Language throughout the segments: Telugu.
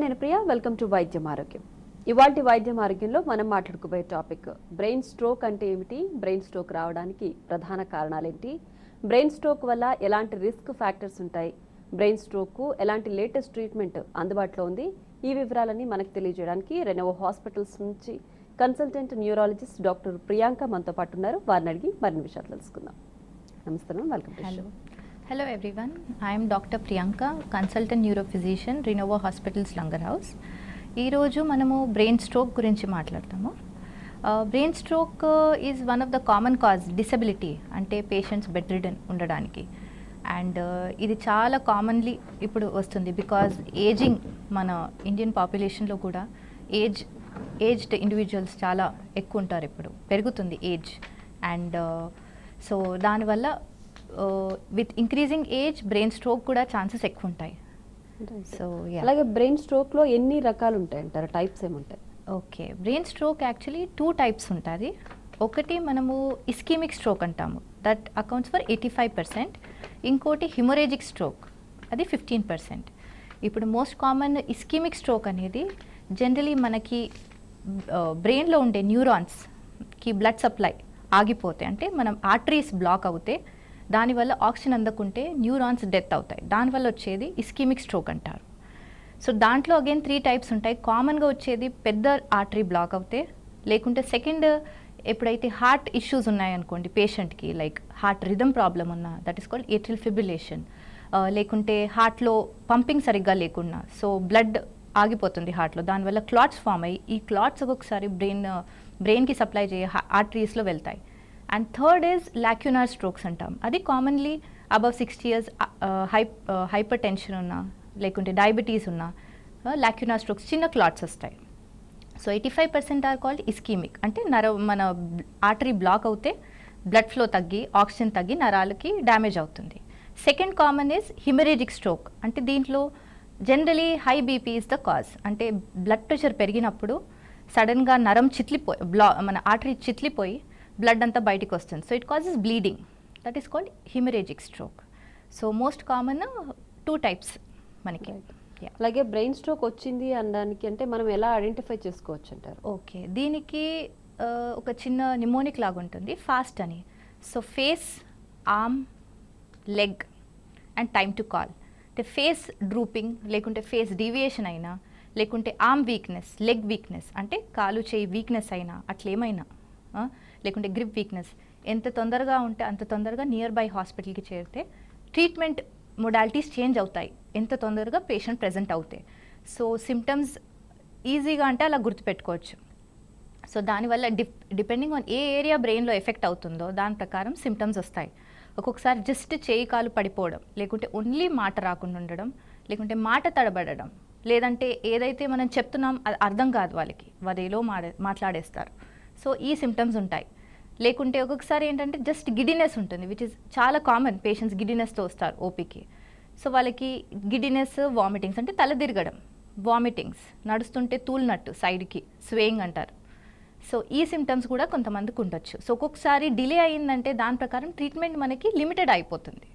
నేను ప్రియా. వెల్కమ్ టు వైద్యం ఆరోగ్యం. ఇవాల్టి వైద్యం ఆరోగ్యంలో మనం మాట్లాడుకోబోయే టాపిక్ బ్రెయిన్ స్ట్రోక్ అంటే ఏమిటి, బ్రెయిన్ స్ట్రోక్ రావడానికి ప్రధాన కారణాలేంటి, బ్రెయిన్ స్ట్రోక్ వల్ల ఎలాంటి రిస్క్ ఫ్యాక్టర్స్ ఉంటాయి, బ్రెయిన్ స్ట్రోక్కు ఎలాంటి లేటెస్ట్ ట్రీట్మెంట్ అందుబాటులో ఉంది, ఈ వివరాలన్నీ మనకు తెలియజేయడానికి రెనోవో హాస్పిటల్స్ నుంచి కన్సల్టెంట్ న్యూరాలజిస్ట్ డాక్టర్ ప్రియాంక మనతో పాటు ఉన్నారు. వారిని అడిగి మరిన్ని విషయాలు తెలుసుకుందాం. నమస్తే ma'am, welcome to show. Hello everyone, I am Dr. Priyanka, consultant neurophysician, Renova Hospitals, Langar House. ఈరోజు మనము బ్రెయిన్ స్ట్రోక్ గురించి మాట్లాడతాము. Brain stroke is one of the common cause disability, అంటే పేషెంట్స్ బెడ్ రిడన్ ఉండడానికి. అండ్ ఇది చాలా కామన్లీ ఇప్పుడు వస్తుంది బికాజ్ ఏజింగ్, మన ఇండియన్ పాపులేషన్లో కూడా ఏజ్డ్ ఇండివిజువల్స్ చాలా ఎక్కువ ఉంటారు, ఇప్పుడు పెరుగుతుంది ఏజ్. అండ్ సో దానివల్ల with increasing age brain stroke కూడా ఛాన్సెస్ ఎక్కువ ఉంటాయి. సో అలాగే బ్రెయిన్ స్ట్రోక్లో ఎన్ని రకాలు ఉంటాయి అంటారు, టైప్స్ ఏముంటాయి? Okay, brain stroke actually 2 types ఉంటుంది. ఒకటి మనము ఇస్కీమిక్ స్ట్రోక్ అంటాము, దట్ అకౌంట్స్ ఫర్ 85%. ఇంకోటి హిమోరేజిక్ స్ట్రోక్, అది 15%. ఇప్పుడు మోస్ట్ కామన్ ఇస్కీమిక్ స్ట్రోక్ అనేది జనరలీ మనకి బ్రెయిన్లో ఉండే న్యూరాన్స్కి బ్లడ్ సప్లై ఆగిపోతే, అంటే మనం ఆర్టరీస్ బ్లాక్ అవుతే దానివల్ల ఆక్సిజన్ అందకుంటే న్యూరాన్స్ డెత్ అవుతాయి. దానివల్ల వచ్చేది ఇస్కీమిక్ స్ట్రోక్ అంటారు. సో దాంట్లో అగైన్ 3 టైప్స్ ఉంటాయి. కామన్గా వచ్చేది పెద్ద ఆర్టరీ బ్లాక్ అవుతే, లేకుంటే సెకండ్ ఎప్పుడైతే హార్ట్ ఇష్యూస్ ఉన్నాయనుకోండి పేషెంట్కి, లైక్ హార్ట్ రిథమ్ ప్రాబ్లం ఉన్నా, that is called atrial fibrillation. లేకుంటే హార్ట్లో పంపింగ్ సరిగ్గా లేకున్నా, సో బ్లడ్ ఆగిపోతుంది హార్ట్లో, దానివల్ల క్లాట్స్ ఫామ్ అయ్యి ఈ క్లాట్స్ ఒక్కొక్కసారి బ్రెయిన్కి సప్లై చేయ ఆర్టరీస్లో వెళ్తాయి. అండ్ థర్డ్ ఈజ్ లాక్యునార్ స్ట్రోక్స్ అంటాం. అది commonly above 60 years hyper tension ఉన్నా, లేకుంటే డయాబెటీస్ ఉన్నా లాక్యునార్ స్ట్రోక్స్, చిన్న క్లాట్స్ వస్తాయి. సో 85% ఆర్ కాల్డ్ ఇస్కీమిక్, అంటే మన ఆర్టరీ బ్లాక్ అవుతే బ్లడ్ ఫ్లో తగ్గి ఆక్సిజన్ తగ్గి నరాలకి డ్యామేజ్ అవుతుంది. Second common is haemorrhagic stroke, అంటే దీంట్లో generally high BP is the cause. అంటే బ్లడ్ ప్రెషర్ పెరిగినప్పుడు సడన్గా నరం మన ఆర్టరీ చిట్లిపోయి బ్లడ్ అంతా బయటికి వస్తుంది. So it causes bleeding, that is called haemorrhagic stroke. So most common 2 types మనకి. అలాగే బ్రెయిన్ స్ట్రోక్ వచ్చింది అనడానికి అంటే మనం ఎలా ఐడెంటిఫై చేసుకోవచ్చు అంటారు? ఓకే, దీనికి ఒక చిన్న నిమోనిక్ లాగా ఉంటుంది, ఫాస్ట్ అని. So face, arm, leg and time to call. అంటే ఫేస్ డ్రూపింగ్, లేకుంటే ఫేస్ డీవియేషన్ అయినా, లేకుంటే ఆర్మ్ వీక్నెస్, లెగ్ వీక్నెస్, అంటే కాలు చేయి వీక్నెస్ అయినా, అట్లేమైనా, లేకుంటే గ్రిప్ వీక్నెస్, ఎంత తొందరగా ఉంటే అంత తొందరగా నియర్ బై హాస్పిటల్కి చేరితే ట్రీట్మెంట్ మొడాలిటీస్ చేంజ్ అవుతాయి, ఎంత తొందరగా పేషెంట్ ప్రెజెంట్ అవుతాయి. సో సిమ్టమ్స్ ఈజీగా అంటే అలా గుర్తుపెట్టుకోవచ్చు. సో దానివల్ల డిపెండింగ్ ఆన్ ఏ ఏరియా బ్రెయిన్లో ఎఫెక్ట్ అవుతుందో దాని ప్రకారం సిమ్టమ్స్ వస్తాయి. ఒక్కొక్కసారి జస్ట్ చేయి కాలు పడిపోవడం, లేకుంటే ఓన్లీ మాట రాకుండా ఉండడం, లేకుంటే మాట తడబడడం, లేదంటే ఏదైతే మనం చెప్తున్నాం అది అర్థం కాదు వాళ్ళకి, వదేలో మాట్లాడేస్తారు. సో ఈ సిమ్టమ్స్ ఉంటాయి. లేకుంటే ఒక్కొక్కసారి ఏంటంటే జస్ట్ గిడినెస్ ఉంటుంది, విచ్ ఇస్ చాలా కామన్. పేషెంట్స్ గిడినెస్తో వస్తారు ఓపీకి. సో వాళ్ళకి గిడినెస్, వామిటింగ్స్, అంటే తల తిరగడం, వామిటింగ్స్, నడుస్తుంటే తూలినట్టు సైడ్కి స్వేయింగ్ అంటారు. సో ఈ సిమ్టమ్స్ కూడా కొంతమందికి ఉండొచ్చు. సో ఒక్కొక్కసారి డిలే అయ్యిందంటే దాని ప్రకారం ట్రీట్మెంట్ మనకి లిమిటెడ్ అయిపోతుంది.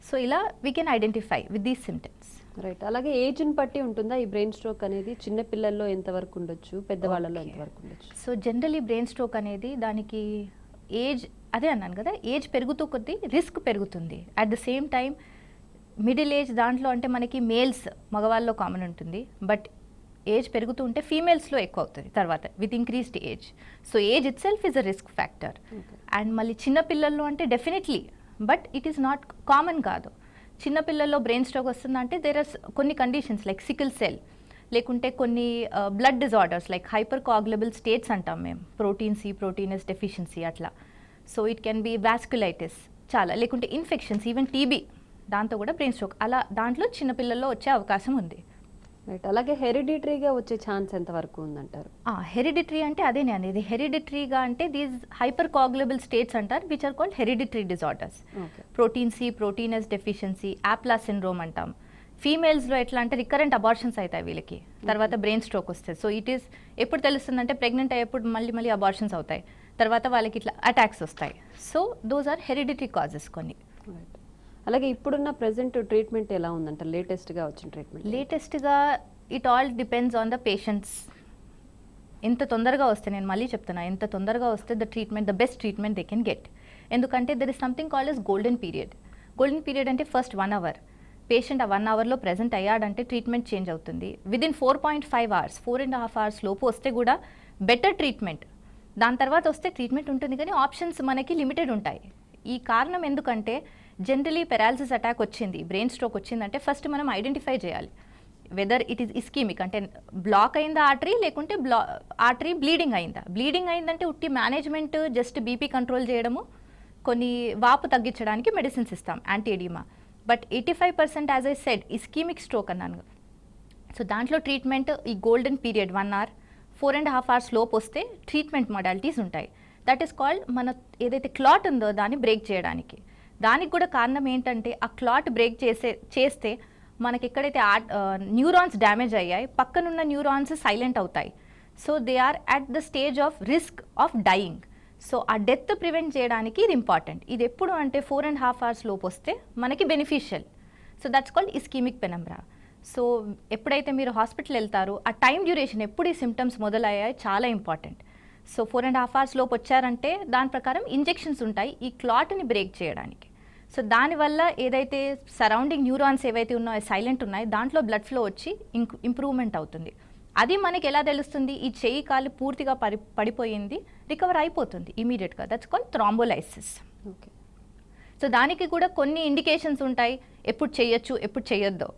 సో ఇలా we can identify with these symptoms. Right. అలాగే ఏజ్ని బట్టి ఉంటుందా ఈ బ్రెయిన్ స్ట్రోక్ అనేది? చిన్న పిల్లల్లో ఎంతవరకు ఉండొచ్చు, పెద్దవాళ్ళలో ఎంతవరకు ఉండొచ్చు? సో జనరలీ బ్రెయిన్ స్ట్రోక్ అనేది దానికి ఏజ్, అదే అన్నాను కదా, ఏజ్ పెరుగుతూ కొద్దీ రిస్క్ పెరుగుతుంది. At the same time middle age దాంట్లో అంటే మనకి మేల్స్, మగవాళ్ళలో కామన్ ఉంటుంది, బట్ ఏజ్ పెరుగుతూ ఉంటే ఫీమేల్స్లో ఎక్కువ అవుతుంది తర్వాత with increased age. So age itself is a risk factor. And మళ్ళీ చిన్న పిల్లల్లో అంటే definitely, but it is not common కాదు. చిన్నపిల్లల్లో బ్రెయిన్ స్ట్రోక్ వస్తుందంటే దేర్ ఆర్ కొన్ని కండిషన్స్ లైక్ సికిల్ సెల్, లేకుంటే కొన్ని blood disorders like hypercoagulable states అంటాం మేము, protein C, protein S deficiency అట్లా. So it can be vasculitis చాలా, లేకుంటే ఇన్ఫెక్షన్స్, ఈవెన్ టీబీ, దాంతో కూడా బ్రెయిన్ స్ట్రోక్ అలా దాంట్లో చిన్నపిల్లల్లో వచ్చే అవకాశం ఉంది. రైట్. అలాగే హెరిడిటరీగా వచ్చే ఛాన్స్ ఎంతవరకు ఉందంటారు? హెరిడిటరీ అంటే అదే అనేది, హెరిడిటరీగా అంటే దీస్ హైపర్ కోయాగులబుల్ స్టేట్స్ అంటారు, which are called hereditary disorders. Protein C, protein S deficiency, APLA syndrome అంటాం. ఫీమేల్స్లో ఎట్లా అంటే రికరెంట్ అబార్షన్స్ అవుతాయి వీళ్ళకి, తర్వాత బ్రెయిన్ స్ట్రోక్ వస్తుంది. సో ఇట్ ఈస్ ఎప్పుడు తెలుస్తుందంటే ప్రెగ్నెంట్ అయ్యేప్పుడు మళ్ళీ అబార్షన్స్ అవుతాయి, తర్వాత వాళ్ళకి ఇట్లా అటాక్స్ వస్తాయి. So those are hereditary causes కొన్ని. అలాగే ఇప్పుడున్న ప్రెసెంట్ ట్రీట్మెంట్ ఎలా ఉందంట? లేటెస్ట్గా వచ్చిన ట్రీట్మెంట్? లేటెస్ట్గా it all depends on the patients. ఎంత తొందరగా వస్తే, నేను మళ్ళీ చెప్తున్నా, ఎంత తొందరగా వస్తే the best treatment they can get. ఎందుకంటే there is something called as golden period. Golden period అంటే ఫస్ట్ 1 అవర్. పేషెంట్ ఆ 1 అవర్లో ప్రెజెంట్ అయ్యాడంటే ట్రీట్మెంట్ చేంజ్ అవుతుంది. విదిన్ 4.5 అవర్స్, 4.5 అవర్స్ లోపు వస్తే కూడా బెటర్ ట్రీట్మెంట్. దాని తర్వాత వస్తే ట్రీట్మెంట్ ఉంటుంది కానీ ఆప్షన్స్ మనకి లిమిటెడ్ ఉంటాయి. ఈ కారణం ఎందుకంటే జనరలీ పెరాలసిస్ అటాక్ వచ్చింది, బ్రెయిన్ స్ట్రోక్ వచ్చిందంటే ఫస్ట్ మనం ఐడెంటిఫై చేయాలి వెదర్ ఇట్ ఈస్ ఇస్కీమిక్, అంటే బ్లాక్ అయిందా ఆర్టరీ, లేకుంటే ఆర్టరీ బ్లీడింగ్ అయిందా. బ్లీడింగ్ అయిందంటే ఉట్టి మేనేజ్మెంట్ జస్ట్ బీపీ కంట్రోల్ చేయడము, కొన్ని వాపు తగ్గించడానికి మెడిసిన్స్ ఇస్తాం, anti edema. But 85% as I said ischemic stroke అన్నాను. సో దాంట్లో ట్రీట్మెంట్ ఈ గోల్డెన్ పీరియడ్ 1 అవర్, 4.5 అవర్స్ లోపు వస్తే ట్రీట్మెంట్ మోడాలిటీస్ ఉంటాయి. దట్ ఈస్ కాల్డ్ మన ఏదైతే క్లాట్ ఉందో దాన్ని బ్రేక్ చేయడానికి. దానికి కూడా కారణం ఏంటంటే ఆ క్లాట్ బ్రేక్ చేస్తే మనకి ఎక్కడైతే న్యూరాన్స్ డ్యామేజ్ అయ్యాయి పక్కనున్న న్యూరాన్స్ సైలెంట్ అవుతాయి. So they are at the stage of risk of dying. So ఆ డెత్ ప్రివెంట్ చేయడానికి ఇది ఇంపార్టెంట్. ఇది ఎప్పుడు అంటే 4.5 అవర్స్ లోపు వస్తే మనకి beneficial. So that's called ischemic penumbra. So ఎప్పుడైతే మీరు హాస్పిటల్ వెళ్తారో ఆ టైం డ్యూరేషన్ ఎప్పుడు ఈ సిమ్టమ్స్ మొదలయ్యాయి చాలా ఇంపార్టెంట్. సో 4.5 అవర్స్ లోపు వచ్చారంటే దాని ప్రకారం ఇంజెక్షన్స్ ఉంటాయి ఈ క్లాట్ని బ్రేక్ చేయడానికి. సో దానివల్ల ఏదైతే సరౌండింగ్ న్యూరాన్స్ ఏవైతే ఉన్నాయో సైలెంట్ ఉన్నాయి దాంట్లో బ్లడ్ ఫ్లో వచ్చి ఇంప్రూవ్మెంట్ అవుతుంది. అది మనకి ఎలా తెలుస్తుంది, ఈ చెయ్యి కాలు పూర్తిగా పడిపోయింది, రికవర్ అయిపోతుంది ఇమీడియట్గా. That's called thrombolysis. Okay. So దానికి కూడా కొన్ని ఇండికేషన్స్ ఉంటాయి, ఎప్పుడు చేయొచ్చు ఎప్పుడు చేయొద్దో.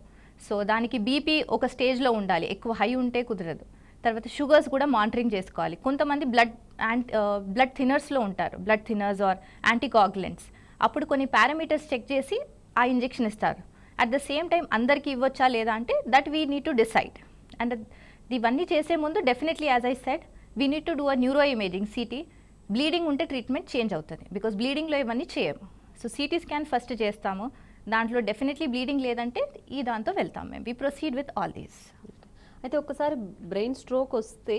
సో దానికి బీపీ ఒక స్టేజ్లో ఉండాలి, ఎక్కువ హై ఉంటే కుదరదు. తర్వాత షుగర్స్ కూడా మానిటరింగ్ చేసుకోవాలి. కొంతమంది బ్లడ్ థిన్నర్స్లో ఉంటారు, బ్లడ్ థిన్నర్స్ ఆర్ యాంటీకాగులెంట్స్. అప్పుడు కొన్ని పారామీటర్స్ చెక్ చేసి ఆ ఇంజెక్షన్ ఇస్తారు. అట్ ద సేమ్ టైం అందరికీ ఇవ్వచ్చా లేదా అంటే that we need to decide. And ఇవన్నీ చేసే ముందు definitely as I said we need to do a neuro imaging city. Bleeding ఉంటే ట్రీట్మెంట్ చేంజ్ అవుతుంది బికాస్ బ్లీడింగ్లో ఇవన్నీ చేయము. సో సిటీ స్కాన్ ఫస్ట్ చేస్తాము, దాంట్లో డెఫినెట్లీ బ్లీడింగ్ లేదంటే ఈ దాంతో వెళ్తాం మేము. We proceed with all these. అయితే ఒక్కసారి బ్రెయిన్ స్ట్రోక్ వస్తే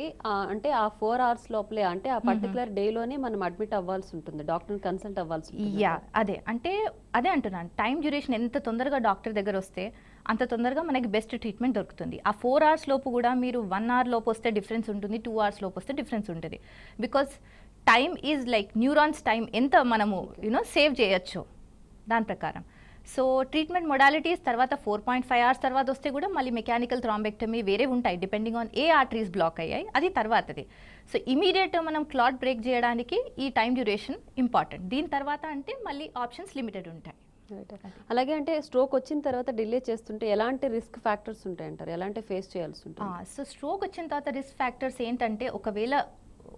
అంటే ఆ 4 అవర్స్ లోపలే, అంటే ఆ పర్టికులర్ డేలోనే మనం అడ్మిట్ అవ్వాల్సి ఉంటుంది, డాక్టర్ని కన్సల్ట్ అవ్వాల్సి ఉంటుంది. యా అదే అంటున్నాను, టైం డ్యూరేషన్ ఎంత తొందరగా డాక్టర్ దగ్గర వస్తే అంత తొందరగా మనకి బెస్ట్ ట్రీట్మెంట్ దొరుకుతుంది. ఆ 4 అవర్స్ లోపు కూడా మీరు 1 అవర్ లోపు వస్తే డిఫరెన్స్ ఉంటుంది, 2 అవర్స్ లోపు వస్తే డిఫరెన్స్ ఉంటుంది. Because time is like neurons time ఎంత మనము సేవ్ చేయొచ్చు దాని ప్రకారం. సో ట్రీట్మెంట్ మొడాలిటీస్ తర్వాత 4.5 అవర్స్ తర్వాత వస్తే కూడా మళ్ళీ మెకానికల్ థ్రాంబెక్టమీ వేరే ఉంటాయి depending on a arteries black అయ్యాయి, అది తర్వాతది. సో ఇమీడియట్ మనం క్లాట్ బ్రేక్ చేయడానికి ఈ టైం డ్యూరేషన్ ఇంపార్టెంట్. దీని తర్వాత అంటే మళ్ళీ ఆప్షన్స్ లిమిటెడ్ ఉంటాయి. అలాగే అంటే స్ట్రోక్ వచ్చిన తర్వాత డిలే చేస్తుంటే ఎలాంటి రిస్క్ ఫ్యాక్టర్స్ ఉంటాయంటారు, ఎలాంటి ఫేస్ చేయాల్సి ఉంటుంది? సో స్ట్రోక్ వచ్చిన తర్వాత రిస్క్ ఫ్యాక్టర్స్ ఏంటంటే, ఒకవేళ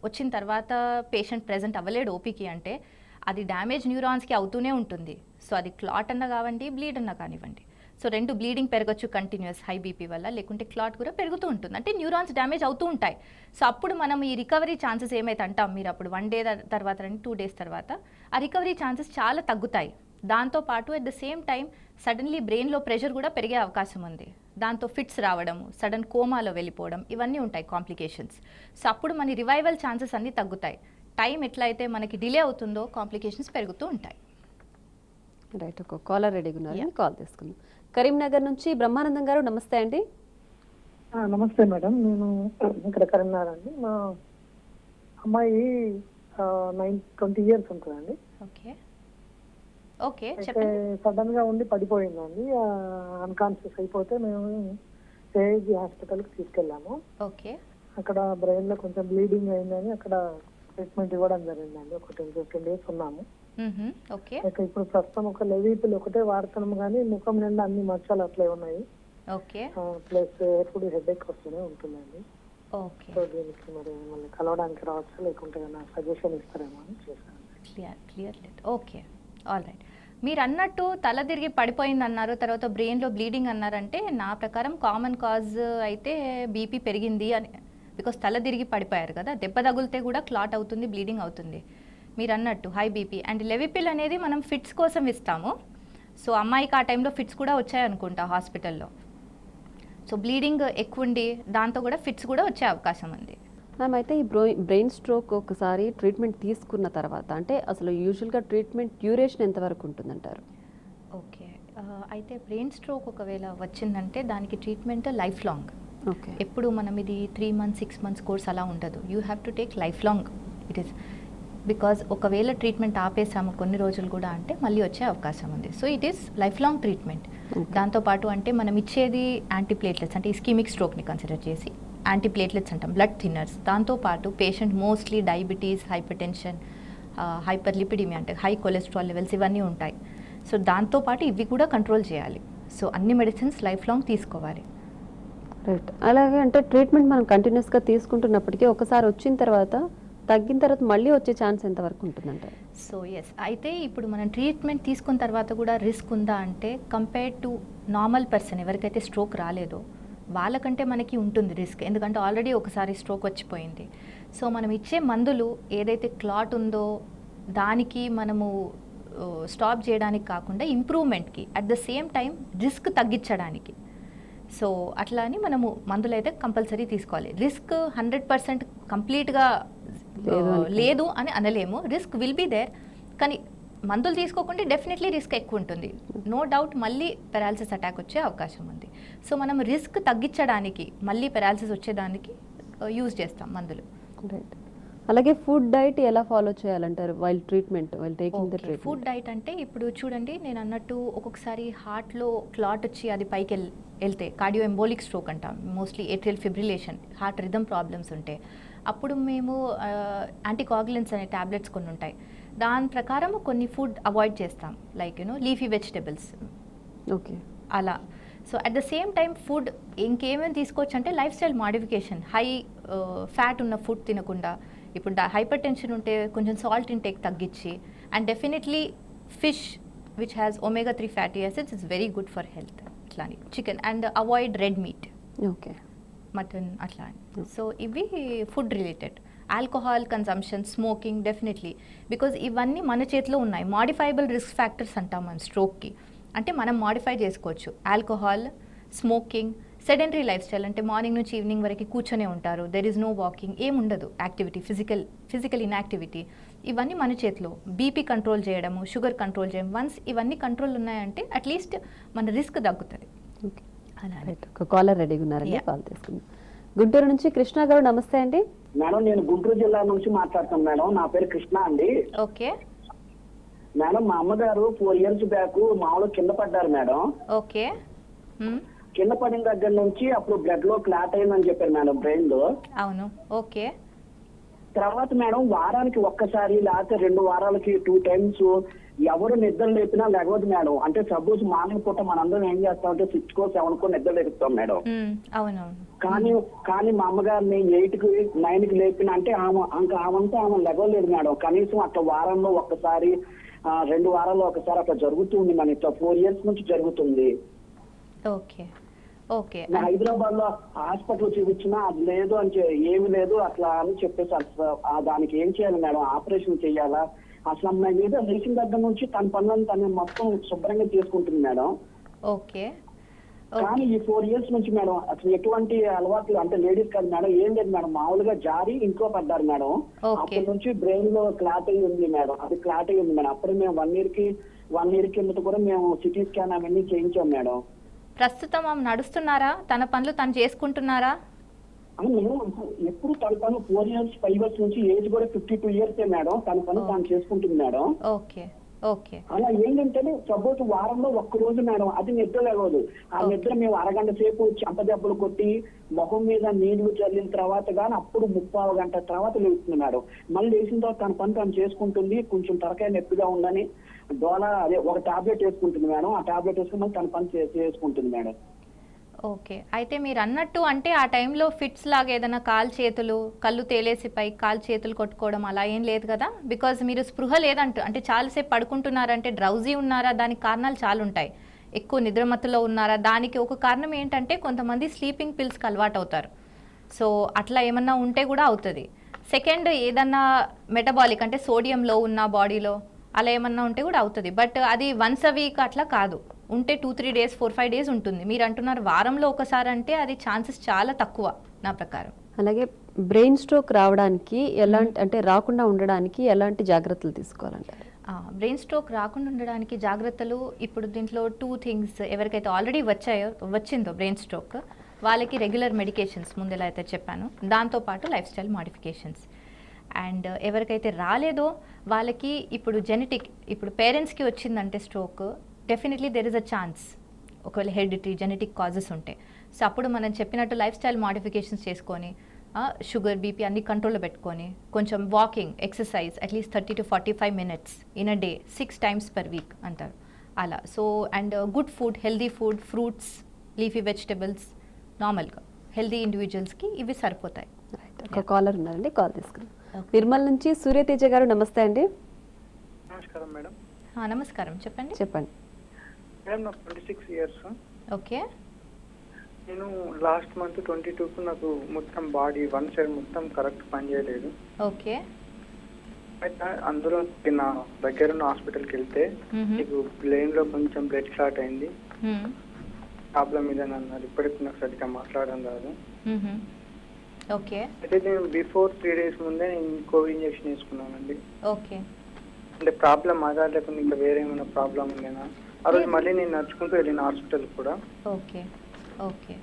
వచ్చిన తర్వాత పేషెంట్ ప్రెజెంట్ అవ్వలేడు ఓపీకి అంటే అది డ్యామేజ్ న్యూరాన్స్కి అవుతూనే ఉంటుంది. సో అది క్లాట్ అన్నా కావండి, బ్లీడ్ అన్నా కానివ్వండి. సో 2 బ్లీడింగ్ పెరగచ్చు కంటిన్యూస్ హై బీపీ వల్ల, లేకుంటే క్లాట్ కూడా పెరుగుతూ ఉంటుంది, అంటే న్యూరాన్స్ డ్యామేజ్ అవుతూ ఉంటాయి. సో అప్పుడు మనం ఈ రికవరీ ఛాన్సెస్ ఏమైతే అంటాం, మీరు అప్పుడు 1 డే తర్వాత 2 డేస్ తర్వాత ఆ రికవరీ ఛాన్సెస్ చాలా తగ్గుతాయి. దాంతోపాటు at the same time suddenly బ్రెయిన్లో ప్రెషర్ కూడా పెరిగే అవకాశం ఉంది. దాంతో ఫిట్స్ రావడము, సడన్ కోమాలో వెళ్ళిపోవడం, ఇవన్నీ ఉంటాయి కాంప్లికేషన్స్. సో అప్పుడు మన రివైవల్ ఛాన్సెస్ అన్నీ తగ్గుతాయి. టైం ఎట్లయితే మనకి డిలే అవుతుందో కాంప్లికేషన్స్ పెరుగుతూ ఉంటాయి. రైట్, ఒక కాలర్ రెడీగా ఉన్నారు, కాల్ తీసుకుందాం. కరీంనగర్ నుంచి బ్రహ్మానందం గారు, నమస్తే అండి. నమస్తే మేడం, నేను ఇక్కడ కరీంనగర్ అండి. మా అమ్మాయి 20 ఇయర్స్ ఉంటుందండి. ఓకే, సడన్ గా ఉండి పడిపోయిందండి, అన్కాన్షియస్ అయిపోతే మేము ఏఐజీ హాస్పిటల్కి తీసుకెళ్ళాము. అక్కడ బ్రెయిన్ లో కొంచెం బ్లీడింగ్ అయిందని అక్కడ ట్రీట్మెంట్ ఇవ్వడం జరిగిందండి. ఒక 10-15 డేస్ ఉన్నాము. ఇప్పుడు ప్రస్తుతం ఒక లెవీపిల్ ఒకటే వాడుతున్నాము, కానీ ముఖం నిండా అన్ని మచ్చలు అట్లే ఉన్నాయి. ప్లస్ ఎప్పుడు హెడేక్ వస్తూనే ఉంటుందండి. సో దీనికి మరి మళ్ళీ కలవడానికి రావచ్చు, లేకుంటే సజెషన్ ఇస్తారేమో అని చేశాను. Okay, all right. మీరు అన్నట్టు తల తిరిగి పడిపోయింది అన్నారు, తర్వాత బ్రెయిన్లో బ్లీడింగ్ అన్నారంటే నా ప్రకారం కామన్ కాజ్ అయితే బీపీ పెరిగింది అని. బికాస్ తల తిరిగి పడిపోయారు కదా, దెబ్బ తగిలితే కూడా క్లాట్ అవుతుంది, బ్లీడింగ్ అవుతుంది. మీరు అన్నట్టు హై బీపీ అండ్ లెవిపిల్ అనేది మనం ఫిట్స్ కోసం ఇస్తాము. సో అమ్మాయికి ఆ టైంలో ఫిట్స్ కూడా వచ్చాయనుకుంటా హాస్పిటల్లో. సో బ్లీడింగ్ ఎక్కువ ఉండి దాంతో కూడా ఫిట్స్ కూడా వచ్చే అవకాశం ఉంది. మ్యామ్, అయితే ఈ బ్రెయిన్ స్ట్రోక్ ఒకసారి ట్రీట్మెంట్ తీసుకున్న తర్వాత అంటే అసలు యూజువల్గా ట్రీట్మెంట్ డ్యూరేషన్ ఎంతవరకు ఉంటుందంటారు? ఓకే, అయితే బ్రెయిన్ స్ట్రోక్ ఒకవేళ వచ్చిందంటే దానికి ట్రీట్మెంట్ లైఫ్ లాంగ్. ఓకే. ఎప్పుడు మనం ఇది 3 months 6 months కోర్స్ అలా ఉండదు. You have to take lifelong it is, because ఒకవేళ ట్రీట్మెంట్ ఆపేసాము కొన్ని రోజులు కూడా అంటే మళ్ళీ వచ్చే అవకాశం ఉంది. So it is lifelong treatment. దాంతోపాటు అంటే మనం ఇచ్చేది యాంటీప్లేట్లెట్స్, అంటే ఇస్కీమిక్ స్ట్రోక్ని కన్సిడర్ చేసి యాంటీప్లేట్లెట్స్ అంటాం, బ్లడ్ థిన్నర్స్. దాంతోపాటు patient mostly diabetes, hypertension, hyperlipidemia అంటే హై కొలెస్ట్రాల్ లెవెల్స్ ఇవన్నీ ఉంటాయి. సో దాంతోపాటు ఇవి కూడా కంట్రోల్ చేయాలి. సో అన్ని మెడిసిన్స్ లైఫ్ లాంగ్ తీసుకోవాలి. రైట్. అలాగే అంటే ట్రీట్మెంట్ మనం కంటిన్యూస్గా తీసుకుంటున్నప్పటికీ ఒకసారి వచ్చిన తర్వాత తగ్గిన తర్వాత మళ్ళీ వచ్చే ఛాన్స్ ఎంతవరకు ఉంటుందంటారు? సో ఎస్, అయితే ఇప్పుడు మనం ట్రీట్మెంట్ తీసుకున్న తర్వాత కూడా రిస్క్ ఉందా అంటే కంపేర్డ్ టు నార్మల్ పర్సన్ ఎవరికైతే స్ట్రోక్ రాలేదో వాళ్ళకంటే మనకి ఉంటుంది రిస్క్. ఎందుకంటే ఆల్రెడీ ఒకసారి స్ట్రోక్ వచ్చిపోయింది. సో మనం ఇచ్చే మందులు ఏదైతే క్లాట్ ఉందో దానికి మనము స్టాప్ చేయడానికి కాకుండా ఇంప్రూవ్మెంట్కి, at the same time risk తగ్గించడానికి. సో అట్లా అని మనము మందులు అయితే కంపల్సరీ తీసుకోవాలి. రిస్క్ 100% కంప్లీట్గా లేదు అని అనలేము. రిస్క్ విల్ బీ దేర్, కానీ మందులు తీసుకోకుండా డెఫినెట్లీ రిస్క్ ఎక్కువ ఉంటుంది. నో డౌట్ మళ్ళీ పెరాలసిస్ అటాక్ వచ్చే అవకాశం ఉంది. సో మనం రిస్క్ తగ్గించడానికి మళ్ళీ పెరాలసిస్ వచ్చేదానికి యూజ్ చేస్తాం మందులు. రైట్. అలాగే ఫుడ్ డైట్ ఎలా ఫాలో చేయాలంటారు while treatment, while taking the treatment? Food diet అంటే ఇప్పుడు చూడండి, నేను అన్నట్టు ఒక్కొక్కసారి హార్ట్లో క్లాట్ వచ్చి అది పైకి వెళ్తే కార్డియో ఎంబోలిక్ స్ట్రోక్ అంటాం, mostly atrial fibrillation, heart rhythm problems ఉంటే అప్పుడు మేము యాంటీకోగులెంట్స్ అనే ట్యాబ్లెట్స్ కొన్ని ఉంటాయి. దాని ప్రకారం కొన్ని ఫుడ్ అవాయిడ్ చేస్తాం, లైక్ లీఫీ వెజిటబుల్స్. ఓకే. అలా. So at the same time food ఇంకేమేమి తీసుకోవచ్చు అంటే life style modification, high fat ఉన్న ఫుడ్ తినకుండా, ఇప్పుడు హైపర్ టెన్షన్ ఉంటే కొంచెం సాల్ట్ ఇంటేక్ తగ్గించి, and definitely fish which has omega-3 fatty acids is very good for health. అట్లా అని chicken and avoid red meat, okay, mutton అట్లా అని. సో ఇవి food related. Alcohol consumption, smoking definitely, because ఇవన్నీ మన చేతిలో ఉన్నాయి. మాడిఫైబుల్ రిస్క్ ఫ్యాక్టర్స్ అంటాం మనం స్ట్రోక్కి, అంటే మనం మాడిఫై చేసుకోవచ్చు. Alcohol, smoking, sedentary life style అంటే మార్నింగ్ నుంచి ఈవినింగ్ వరకు కూర్చొనే ఉంటారు, దెర్ ఈజ్ నో వాకింగ్, ఏముండదు యాక్టివిటీ, ఫిజికల్ ఇన్యాక్టివిటీ, ఇవన్నీ మన చేతిలో. బీపీ కంట్రోల్ చేయడము, షుగర్ కంట్రోల్ చేయడం, వన్స్ ఇవన్నీ కంట్రోల్ ఉన్నాయంటే అట్లీస్ట్ మన రిస్క్ తగ్గుతుంది. ఓకే, అలాగే. ఒక కాలర్ రెడీగా ఉన్నారండి, కాల్ తీసుకుందాం. గుంటూరు నుంచి కృష్ణ గారు, నమస్తే అండి. మేడం, నేను గుంటూరు జిల్లా నుంచి మాట్లాడుతాను మేడం. నా పేరు కృష్ణ అండి. ఓకే మేడం, మా అమ్మగారు 4 years బ్యాక్ మామూలు కింద పడ్డారు మేడం. ఓకే. కింద పడిన దగ్గర నుంచి అప్పుడు బ్లడ్ లో క్లాట్ అయిందని చెప్పారు మేడం, బ్రెయిన్ లో. అవును. ఓకే. తర్వాత మేడం వారానికి ఒక్కసారి లేకపోతే 2 వారాలకి 2 times ఎవరు నిద్ర లేపినా లేకపోతే మేడం, అంటే సపోజ్ మార్నింగ్ పూట మనందరం ఏం చేస్తామంటే 6 7 నిద్ర లేపుతాం మేడం. అవునవును. కానీ మా అమ్మగారిని 8 9 లేపిన అంటే ఆమె లెగలేదు మేడం. కనీసం అట్లా వారంలో ఒక్కసారి 2 వారాల్లో ఒకసారి అట్లా జరుగుతుంది. మన ఇట్లా 4 years నుంచి జరుగుతుంది. ఓకే. ఓకే. హైదరాబాద్ లో హాస్పిటల్ చూపించినా అది లేదు అని ఏమి లేదు అట్లా అని చెప్పేసి దానికి ఏం చేయాలి మేడం? ఆపరేషన్ చేయాలా? అసలు అమ్మాయి మీద లేచిన దగ్గర నుంచి తన పనులను తను మొత్తం శుభ్రంగా చేసుకుంటుంది మేడం. ఓకే. కానీ ఈ 4 years నుంచి మేడం అసలు ఎటువంటి అలవాట్లు, అంటే లేడీస్ కాదు మేడం, ఏం లేదు మేడం, మామూలుగా జారి ఇంట్లో పడ్డారు మేడం. అప్పటి నుంచి బ్రెయిన్ లో క్లాట్ అయ్యి ఉంది మేడం. అది క్లాట్ అయ్యి ఉంది మేడం. అప్పుడు మేము 1 year కిందట కూడా మేము సిటీ స్కాన్ అవన్నీ చేయించాం మేడం. ప్రస్తుతం ఆమె నడుస్తున్నారా? తన పనులు తను చేసుకుంటున్నారా? మేము ఎప్పుడు తన పను 4 years 5 years నుంచి, ఏజ్ కూడా 52 years మేడం, తన పను తాను చేసుకుంటుంది మేడం. ఓకే. ఓకే. అలా ఏంటంటే సపోజ్ వారంలో ఒక్క రోజు మేడం అది నిద్ర లేవదు. ఆ నిద్ర మేము అరగంట సేపు చెంపదెబ్బలు కొట్టి మొహం మీద నీళ్లు చల్లిన తర్వాత కానీ అప్పుడు 30 గంట తర్వాత లేస్తుంది మేడం. మళ్ళీ లేచిన తర్వాత తన పని తను చేసుకుంటుంది. కొంచెం తలకాయ నొప్పిగా ఉందని డోలా అదే ఒక టాబ్లెట్ వేసుకుంటుంది మేడం. ఆ టాబ్లెట్ వేసుకుని మళ్ళీ తన పని చేసుకుంటుంది మేడం. ఓకే. అయితే మీరు అన్నట్టు అంటే ఆ టైంలో ఫిట్స్ లాగా ఏదైనా కళ్ళు తేలేసిపై కాలు చేతులు కొట్టుకోవడం అలా ఏం లేదు కదా? బికాజ్ మీరు స్పృహ లేదంటూ అంటే చాలాసేపు పడుకుంటున్నారంటే డ్రౌజీ ఉన్నారా? దానికి కారణాలు చాలా ఉంటాయి. ఎక్కువ నిద్రమత్తులో ఉన్నారా? దానికి ఒక కారణం ఏంటంటే కొంతమంది స్లీపింగ్ పిల్స్కి అలవాటు అవుతారు. సో అట్లా ఏమన్నా ఉంటే కూడా అవుతుంది. సెకండ్, ఏదన్నా మెటబాలిక్ అంటే సోడియంలో ఉన్న బాడీలో అలా ఏమన్నా ఉంటే కూడా అవుతుంది. బట్ అది వన్స్ అ వీక్ అట్లా కాదు, ఉంటే 2-3 days 4-5 days ఉంటుంది. మీరు అంటున్నారు వారంలో ఒకసారి అంటే అది ఛాన్సెస్ చాలా తక్కువ నా ప్రకారం. అలాగే బ్రెయిన్ స్ట్రోక్ రావడానికి ఎలాంటి అంటే రాకుండా ఉండడానికి ఎలాంటి జాగ్రత్తలు తీసుకోవాలంటారు? బ్రెయిన్ స్ట్రోక్ రాకుండా ఉండడానికి జాగ్రత్తలు ఇప్పుడు దీంట్లో 2 things. ఎవరికైతే ఆల్రెడీ వచ్చిందో బ్రెయిన్ స్ట్రోక్, వాళ్ళకి రెగ్యులర్ మెడికేషన్స్ ముందు ఎలా అయితే చెప్పాను, దాంతోపాటు లైఫ్ స్టైల్ మాడిఫికేషన్స్. అండ్ ఎవరికైతే రాలేదో వాళ్ళకి ఇప్పుడు జెనెటిక్, ఇప్పుడు పేరెంట్స్కి వచ్చిందంటే stroke, definitely there is a chance ఒకవేళ హెరిడిటరీ జెనెటిక్ కాజెస్ ఉంటే. సో అప్పుడు మనం చెప్పినట్టు లైఫ్ స్టైల్ మాడిఫికేషన్స్ చేసుకొని షుగర్ బీపీ అన్ని కంట్రోల్లో పెట్టుకొని కొంచెం walking exercise at least 30 to 45 minutes in a day 6 times per week అంటారు అలా. So and good food, healthy food, fruits, leafy vegetables, నార్మల్గా హెల్దీ ఇండివిజువల్స్కి ఇవి సరిపోతాయి. ఒక కాలర్ ఉన్నారండి, కాల్ తీసుకున్నాం. నిర్మల్ నుంచి సూర్యతేజ గారు, నమస్తే అండి. నమస్కారం మేడం. నమస్కారం, చెప్పండి. చెప్పండి మేడం, నాకు 26 years. ఓకే. నేను లాస్ట్ మంత్ 22కు నాకు మొత్తం బాడీ వన్ సైడ్ మొత్తం కరెక్ట్ పని చేయలేదు. ఓకే. అయితే అందులో నా దగ్గర ఉన్న హాస్పిటల్కి వెళ్తే నీకు బ్రెయిన్లో కొంచెం బ్లడ్ క్లాట్ అయింది, ప్రాబ్లం ఇదని అన్నారు. ఇప్పటికి నాకు సరిగ్గా మాట్లాడడం రాదు. ఓకే. అయితే నేను బిఫోర్ 3 days ముందే నేను కోవిడ్ ఇంజెక్షన్ వేసుకున్నానండి. ఓకే. అంటే ప్రాబ్లం అదా లేకుండా ఇంకా వేరే ఏమైనా ప్రాబ్లం ఉండేనా? ఆ రోజు మళ్ళీ నేను నడుచుకుంటూ వెళ్ళిన హాస్పిటల్ కూడా. ఓకే. ఓకే.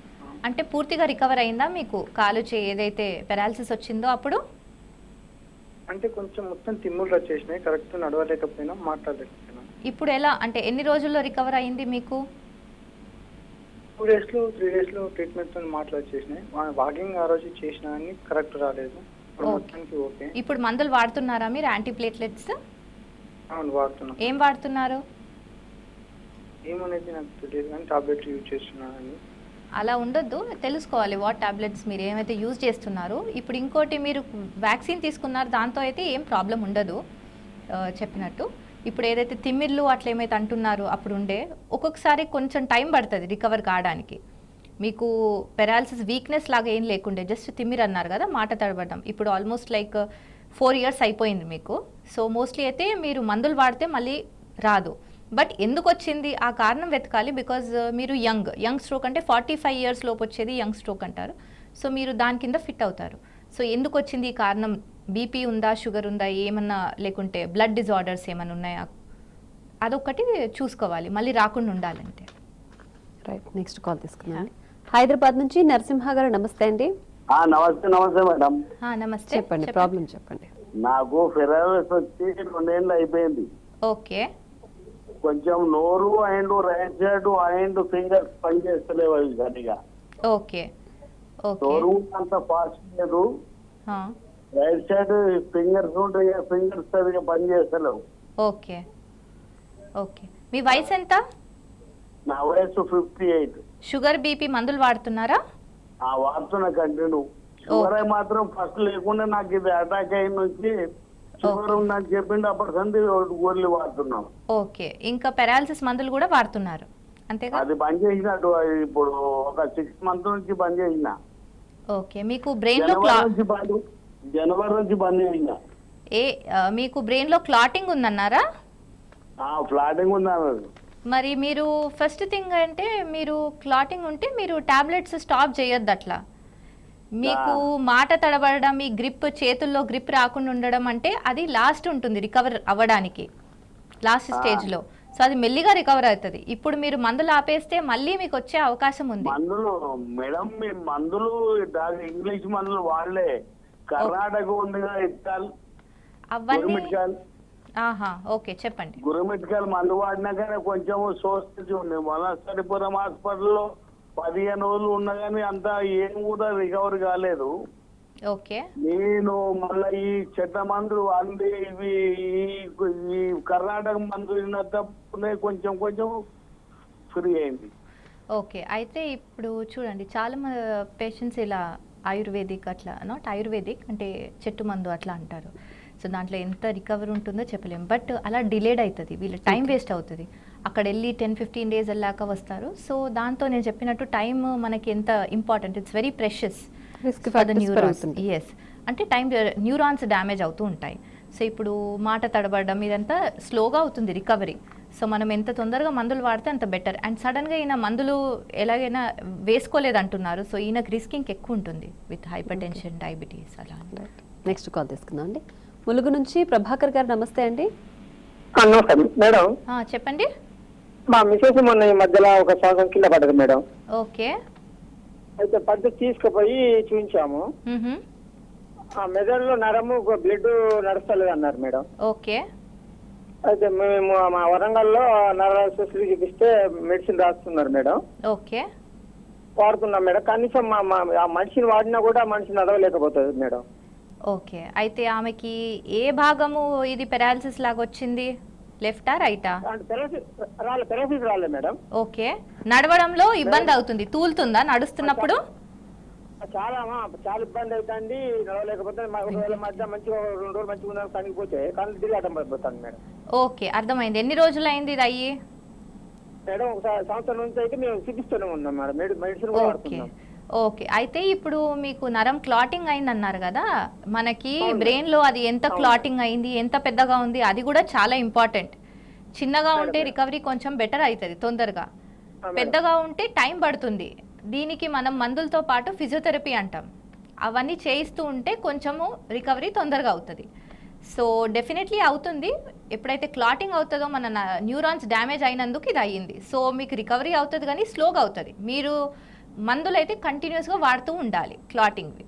అంటే పూర్తిగా రికవర్ అయిందా మీకు కాలు ఏదైతే పెరాలసిస్ వచ్చిందో అప్పుడు? అంటే కొంచెం మొత్తం తిమ్ముళ్ళు వచ్చేసినాయి, కరెక్ట్ నడవలేకపోయినా మాట్లాడలేకపోయినా. ఇప్పుడు ఎలా, అంటే ఎన్ని రోజుల్లో రికవర్ అయింది మీకు? 2 days 3 days ట్రీట్మెంట్ తో మాట్లాడేసినాయి. వాకింగ్ ఆ రోజు చేసినా కానీ కరెక్ట్ రాలేదు. మొత్తానికి ఓకే. ఇప్పుడు మందులు వాడుతున్నారా మీరు, యాంటీప్లేట్లెట్స్? అవును, వాడుతున్నా. ఏం వాడుతున్నారు? ఏమనేది నాకు తెలియదు కానీ టాబ్లెట్ యూజ్ చేస్తున్నానండి. అలా ఉండొద్దు, తెలుసుకోవాలి వాట్ టాబ్లెట్స్ మీరు ఏమైతే యూజ్ చేస్తున్నారు. ఇప్పుడు ఇంకోటి, మీరు వ్యాక్సిన్ తీసుకున్నారు, దాంతో అయితే ఏం ప్రాబ్లం ఉండదు చెప్పినట్టు. ఇప్పుడు ఏదైతే తిమ్మిర్లు అట్లా ఏమైతే అంటున్నారో అప్పుడు ఉండే, ఒక్కొక్కసారి కొంచెం టైం పడుతుంది రికవర్ కావడానికి. మీకు పెరాలసిస్ వీక్నెస్ లాగా ఏం లేకుండే, జస్ట్ తిమ్మిర్ అన్నారు కదా, మాట తడబడ్డం. ఇప్పుడు ఆల్మోస్ట్ లైక్ 4 years అయిపోయింది మీకు. సో మోస్ట్లీ అయితే మీరు మందులు వాడితే మళ్ళీ రాదు. బట్ ఎందుకు వచ్చింది ఆ కారణం వెతకాలి. బికాజ్ మీరు యంగ్ స్ట్రోక్ అంటే 45 years లోపు వచ్చేది యంగ్ స్ట్రోక్ అంటారు. సో మీరు దాని కింద ఫిట్ అవుతారు. సో ఎందుకు వచ్చింది ఈ కారణం, బీపీ ఉందా, షుగర్ ఉందా, ఏమన్నా లేకుంటే బ్లడ్ డిజార్డర్స్ ఏమైనా ఉన్నాయా, అదొకటి చూసుకోవాలి మళ్ళీ రాకుండా ఉండాలంటే. రైట్, నెక్స్ట్ కాల్ తీసుకున్నాం. హైదరాబాద్ నుంచి నరసింహ గారు, నమస్తే అండి. నమస్తే మేడం. నమస్తే, చెప్పండి, ప్రాబ్లం చెప్పండి. నాకు ఫెరాలిసిస్ వచ్చి 2 ఏళ్ళు అయిపోయింది. ఓకే. కొంచెం నోరు and right side and fingers పనిచేస్తలేవు అవి గట్టిగా. ఓకే. ఓకే. నోరు అంత ఫాస్ట్ లేదు, రైట్ సైడ్ ఫింగర్స్ ఉంటాయి, ఫింగర్స్ సరిగా పనిచేస్తలేవు. ఓకే. ఓకే. మీ వయసు ఎంత? నా వయసు 58. షుగర్ బీపీ మందులు వాడుతున్నారా? వాడుతున్నా కంటిన్యూ. షుగర్ మాత్రం ఫస్ట్ లేకుండా నాకు ఇది అటాక్ అయిన నుంచి షుగర్ ఉందని చెప్పిండు, అప్పటి సంది గోర్లు వాడుతున్నాం. ఓకే. ఇంకా పెరాలసిస్ మందులు కూడా వాడుతున్నారు అంతేగా? అది బంద్ చేసినట్టు ఇప్పుడు ఒక 6 months నుంచి బంద్ చేసిన. ఓకే. మీకు బ్రెయిన్ లో జనవరి నుంచి బంద్ చేసిన. మీకు బ్రెయిన్ లో క్లాటింగ్ ఉందన్నారా? ఫ్లాటింగ్ ఉందన్నారు. మరి మీరు ఫస్ట్ థింగ్ అంటే మీరు క్లాటింగ్ ఉంటే మీరు టాబ్లెట్స్ స్టాప్ చేయొద్దు అట్లా. మీకు మాట తడబడడం, మీ గ్రిప్ చేతుల్లో గ్రిప్ రాకుండా ఉండడం అంటే అది లాస్ట్ ఉంటుంది రికవర్ అవ్వడానికి, లాస్ట్ స్టేజ్లో. సో అది మెల్లిగా రికవర్ అవుతుంది. ఇప్పుడు మీరు మందులు ఆపేస్తే మళ్ళీ మీకు వచ్చే అవకాశం ఉంది. మందులు మేడం, మందులు ఇంగ్లీష్ మందులు వాడలే, కర్ణాటక ఉంది అవన్నీ. ఓకే, చెప్పండి. గురుమిట్కాయలు మందు వాడినాకనే కొంచెం సోస్తుంది ఉంది. వనస్థలిపురం హాస్పిటల్లో 15 రోజులు ఉన్నా కానీ అంతా ఏం కూడా రికవర్ కాలేదు. ఓకే. నేను మళ్ళీ ఈ చెట్ల మందులు అంది ఇవి ఈ కర్ణాటక మందులు తప్పునే కొంచెం ఫ్రీ అయింది. ఓకే. అయితే ఇప్పుడు చూడండి, చాలా పేషెంట్స్ ఇలా ఆయుర్వేదిక్ అట్లా, నాట్ ఆయుర్వేదిక్ అంటే చెట్టు మందు అట్లా అంటారు. సో దాంట్లో ఎంత రికవర్ ఉంటుందో చెప్పలేము. బట్ అలా డిలేడ్ అవుతుంది, వీళ్ళ టైం వేస్ట్ అవుతుంది. అక్కడ వెళ్ళి 10-15 days వెళ్ళాక వస్తారు. సో దాంతో నేను చెప్పినట్టు టైం మనకి ఎంత important, it's very precious for the neurons. Yes, అంటే టైం న్యూరాన్స్ డ్యామేజ్ అవుతూ ఉంటాయి. సో ఇప్పుడు మాట తడబడడం ఇదంతా స్లోగా అవుతుంది రికవరీ. సో మనం ఎంత తొందరగా మందులు వాడితే అంత బెటర్. అండ్ సడన్గా ఈయన మందులు ఎలాగైనా వేసుకోలేదు అంటున్నారు. సో ఈయనకు రిస్కింగ్ ఎక్కువ ఉంటుంది విత్ హైపర్ టెన్షన్, డయాబెటీస్ అలా. నెక్స్ట్ కాల్ తీసుకుందాం అండి. ములుగు నుంచి ప్రభాకర్ గారు, నమస్తే అండి. నమస్తే మేడం. చెప్పండి. మా మిసెస్ మొన్న ఈ మధ్యలో ఒక సంవత్సరం కింద పడ్డది మేడం. ఓకే. అయితే పద్ధతి తీసుకుపోయి చూపించాము. ఆ మెదడులో నరము బ్లడ్ నడుస్తలేదు అన్నారు మేడం. ఓకే. అయితే మేము మా వరంగల్లో నర స్పెషలిస్ట్ చూపిస్తే మెడిసిన్ రాస్తున్నారు మేడం. ఓకే. వాడుతున్నాం మేడం. కనీసం ఆ మనిషిని వాడినా కూడా మనిషి నడవలేకపోతుంది మేడం. ఓకే. అయితే ఆమెకి ఏ భాగము ఇది పెరాలసిస్ లాగా వచ్చింది, లెఫ్టా రైటా? పెరాలసిస్ రాలే మేడం. ఓకే. నడవడంలో ఇబ్బంది అవుతుంది, తూలుతుందా నడుస్తున్నప్పుడు? చాలా ఇబ్బంది అవుతుంది, నడవలేకపోతే ఒకవేళ మధ్య మంచిగా 2 రోజులు మంచిగా ఉందని తగ్గిపోతే కళ్ళు తిరిగి అడ్డం పడిపోతాను మేడం. ఓకే, అర్థమైంది. ఎన్ని రోజులు అయింది ఇది అయ్యి? మేడం ఒక సంవత్సరం నుంచి అయితే మేము చూపిస్తూనే ఉన్నాం మేడం, మెడిసిన్ కూడా ఓకే. వాడుతున్నాం. ఓకే. అయితే ఇప్పుడు మీకు నరం క్లాటింగ్ అయింది అన్నారు కదా, మనకి బ్రెయిన్ లో అది ఎంత క్లాటింగ్ అయింది, ఎంత పెద్దగా ఉంది, అది కూడా చాలా ఇంపార్టెంట్. చిన్నగా ఉంటే రికవరీ కొంచెం బెటర్ అవుతుంది తొందరగా, పెద్దగా ఉంటే టైం పడుతుంది. దీనికి మనం మందులతో పాటు ఫిజియోథెరపీ అంటాం, అవన్నీ చేయిస్తూ ఉంటే కొంచెము రికవరీ తొందరగా అవుతుంది. సో డెఫినెట్లీ అవుతుంది. ఎప్పుడైతే క్లాటింగ్ అవుతుందో మన న్యూరాన్స్ డ్యామేజ్ అయినందుకు ఇది అయ్యింది. సో మీకు రికవరీ అవుతుంది కానీ స్లోగా అవుతుంది. మీరు మందులు అయితే కంటిన్యూస్గా వాడుతూ ఉండాలి క్లాటింగ్వి.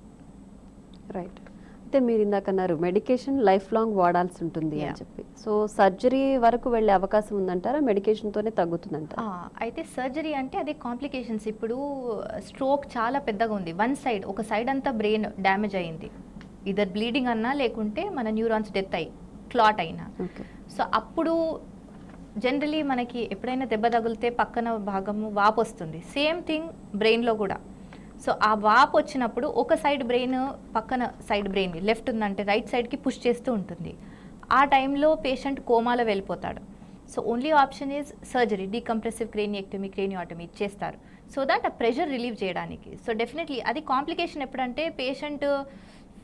రైట్. అయితే మీరు ఇందాక అన్నారు మెడికేషన్ లైఫ్ లాంగ్ వాడాల్సి ఉంటుంది అని చెప్పి. సో సర్జరీ వరకు వెళ్ళే అవకాశం ఉందంటారా, మెడికేషన్తోనే తగ్గుతుందంటారా? అయితే సర్జరీ అంటే అదే కాంప్లికేషన్స్. ఇప్పుడు స్ట్రోక్ చాలా పెద్దగా ఉంది, వన్ సైడ్, ఒక సైడ్ అంతా బ్రెయిన్ డ్యామేజ్ అయ్యింది, ఇదర్ బ్లీడింగ్ అన్నా లేకుంటే మన న్యూరాన్స్ డెత్ అయ్యి క్లాట్ అయినా. సో అప్పుడు జనరలీ మనకి ఎప్పుడైనా దెబ్బ తగిలితే పక్కన భాగము వాపు వస్తుంది, సేమ్ థింగ్ బ్రెయిన్లో కూడా. సో ఆ వాపు వచ్చినప్పుడు ఒక సైడ్ బ్రెయిన్ పక్కన సైడ్ బ్రెయిన్ లెఫ్ట్ ఉందంటే రైట్ సైడ్కి పుష్ చేస్తూ ఉంటుంది. ఆ టైంలో పేషెంట్ కోమాలో వెళ్ళిపోతాడు. So only option is surgery, డీకంప్రెసివ్ క్రేనియెక్టమీ, క్రేనియోటమీ చేస్తారు, సో దట్ ఆ ప్రెషర్ రిలీవ్ చేయడానికి. సో డెఫినెట్లీ అది కాంప్లికేషన్ ఎప్పుడంటే పేషెంట్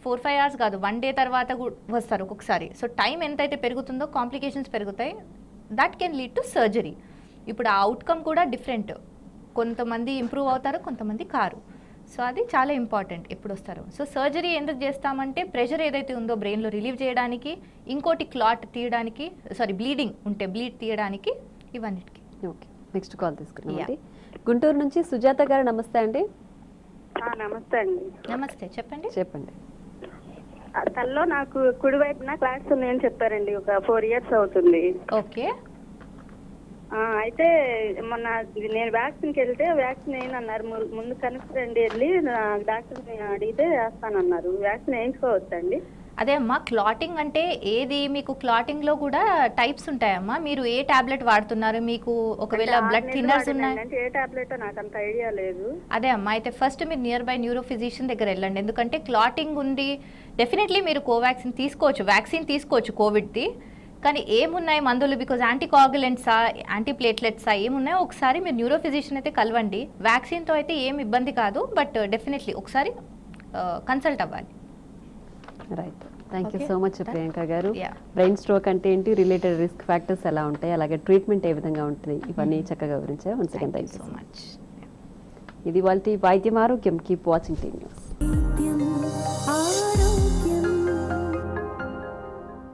4-5 hours కాదు, 1 day తర్వాత వస్తారు ఒక్కొక్కసారి. సో టైం ఎంతైతే పెరుగుతుందో కాంప్లికేషన్స్ పెరుగుతాయి, that can lead to surgery. ఇప్పుడు ఆ అవుట్కమ్ కూడా డిఫరెంట్, కొంతమంది ఇంప్రూవ్ అవుతారు, కొంతమంది కారు. సో అది చాలా ఇంపార్టెంట్ ఎప్పుడు వస్తారు. సో సర్జరీ ఎందుకు చేస్తామంటే ప్రెషర్ ఏదైతే ఉందో బ్రెయిన్లో రిలీవ్ చేయడానికి, ఇంకోటి క్లాట్ తీయడానికి, బ్లీడింగ్ ఉంటే బ్లీడ్ తీయడానికి, ఇవన్నిటికి. ఓకే, నెక్స్ట్ కాల్ తీసుకున్నాం. గుంటూరు నుంచి సుజాత గారు, నమస్తే అండి. నమస్తే అండి. నమస్తే, చెప్పండి. చెప్పండి. తల్లో నాకు కుడివైపున క్లాస్ ఉందని చెప్పారండి, ఒక 4 years అవుతుంది. ఓకే. అయితే మొన్న నేను వ్యాక్సిన్కి వెళ్తే వ్యాక్సిన్ వేయనన్నారు. ముందు కనుక రండి వెళ్ళి డాక్టర్ని అడిగితే వేస్తానన్నారు. వ్యాక్సిన్ వేయించుకోవచ్చండి? అదే అమ్మా, క్లాటింగ్ అంటే ఏది, మీకు క్లాటింగ్ లో కూడా టైప్స్ ఉంటాయమ్మా. మీరు ఏ టాబ్లెట్ వాడుతున్నారు, మీకు ఒకవేళ బ్లడ్ థిన్నర్స్ ఉన్నాయి? ఏ టాబ్లెట్ నాకు అంత ఐడియా లేదు. అదే అమ్మా, అయితే ఫస్ట్ మీరు నియర్ బై న్యూరో ఫిజిషియన్ దగ్గర వెళ్ళండి. ఎందుకంటే క్లాటింగ్ ఉంది, డెఫినెట్లీ మీరు కోవాక్సిన్ తీసుకోవచ్చు, వ్యాక్సిన్ తీసుకోవచ్చు కోవిడ్ది. కానీ ఏమున్నాయి మందులు, బికాజ్ యాంటీకోయాగులెంట్సా, యాంటీప్లేట్లెట్సా ఏమున్నాయో ఒకసారి మీరు న్యూరో ఫిజిషియన్ అయితే కలవండి. వ్యాక్సిన్తో అయితే ఏం ఇబ్బంది కాదు, బట్ డెఫినెట్లీ ఒకసారి కన్సల్ట్ అవ్వాలి. Right, thank you so much Priyanka గారు. Yeah. బ్రెయిన్ స్ట్రోక్ అంటే ఏంటి, రిలేటెడ్ రిస్క్ ఫ్యాక్టర్స్ ఎలా ఉంటాయి, అలాగే ట్రీట్మెంట్ ఏ విధంగా ఉంటుంది, ఇవన్నీ చక్కగా వివరించారు. Once again thank you so much. ఇది వాళ్ళ వైద్యం ఆరోగ్యం. Keep watching TV news.